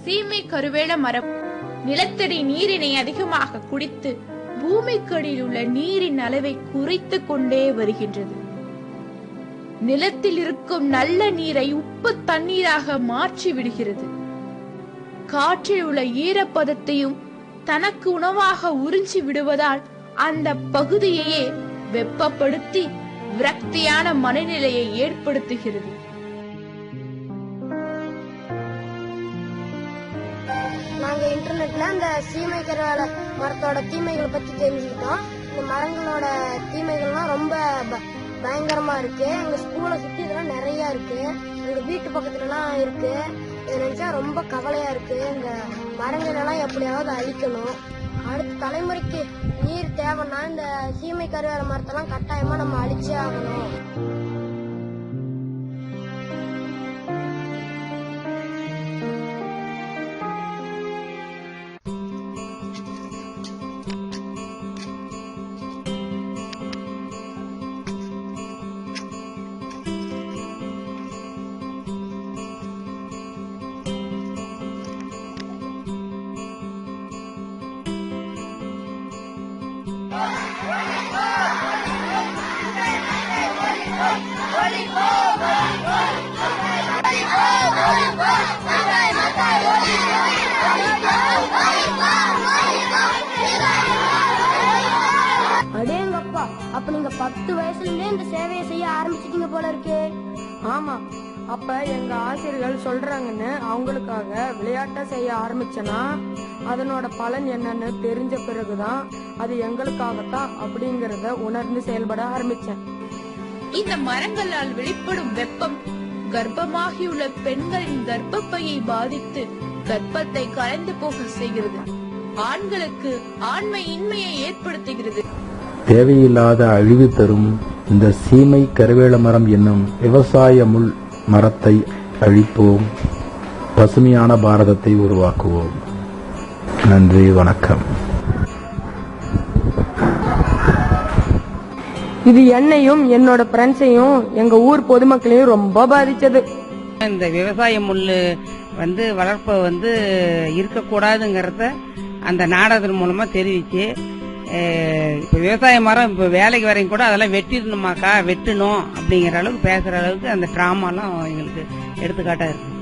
சீமை கருவேல மரம் நிலத்தடி நீரினை அதிகமாக குடித்து பூமிக்கடியில் உள்ள நீரின் அளவை குறைத்து கொண்டே வருகின்றது. நிலத்தில் இருக்கும் நல்ல நீரை உப்பு தண்ணீராக மாற்றி விடுகிறது. காற்றில் உள்ள ஈரப்பதத்தையும் தனக்கு உணவாக உறிஞ்சி விடுவதால் அந்த பகுதியையே வெப்பப்படுத்தி விரக்தியான மனநிலையை ஏற்படுத்துகிறது. நாங்க இன்டர்நெட்ல அந்த சீமை கருவேல மரத்தோட தீமைகளை பத்தி தெரிஞ்சுக்கிட்டோம். இந்த மரங்களோட தீமைகள்லாம் ரொம்ப பயங்கரமா இருக்கு. எங்க ஸ்கூலை சுத்தி இதெல்லாம் நிறைய இருக்கு. எங்க வீட்டு பக்கத்துல எல்லாம் இருக்கு. இதை நினைச்சா ரொம்ப கவலையா இருக்கு. இந்த மரங்கள் எல்லாம் எப்படியாவது அழிக்கணும். அடுத்த தலைமுறைக்கு நீர் தேவைன்னா இந்த சீமை கருவேல மரத்தெல்லாம் கட்டாயமா நம்ம அழிச்சே ஆகணும். அடேங்கப்பா, அப்ப நீங்க 10 வயசுல இருந்தே இந்த சேவையை செய்ய ஆரம்பிச்சிட்டீங்க போல இருக்கு. ஆமா, அப்ப எங்க ஆசிரியர்கள் சொல்றாங்கன்னு அவங்களுக்காக விளையாட்டா செய்ய ஆரம்பிச்சனா அதனோட பலன் என்னன்னு தெரிஞ்ச பிறகுதான் அது எங்களுக்காகத்தான் அப்படிங்கறத உணர்ந்து செயல்பட ஆரம்பிச்சேன். இந்த மரங்களால் வெளிப்படும் வெப்பம் கர்ப்பமாகியுள்ள பெண்களின் கர்ப்பப்பையை பாதித்து கர்ப்பத்தை கலைந்து போக செய்கிறது. ஆண்களுக்கு ஆண்மை இன்மையை ஏற்படுத்துகிறது. தேவையில்லாத அழிவு தரும் இந்த சீமை கருவேல மரம் என்னும் விவசாய முள் மரத்தை அழிப்போம். பசுமையான பாரதத்தை உருவாக்குவோம். நன்றி, வணக்கம். இது என்னையும் என்னோட ஃப்ரெண்ட்ஸையும் எங்க ஊர் பொதுமக்களையும் ரொம்ப பாதிச்சது. இந்த விவசாய முள்ளு வளர்ப்ப இருக்கக்கூடாதுங்கிறத அந்த நாடகத்தின் மூலமா தெரிவிச்சு, இப்ப விவசாய மரம் இப்ப வேலைக்கு வரைக்கும் கூட அதெல்லாம் வெட்டணும் அப்படிங்கிற அளவுக்கு பேசுற அளவுக்கு அந்த டிராமாலாம் எங்களுக்கு எடுத்துக்காட்டா இருக்கு.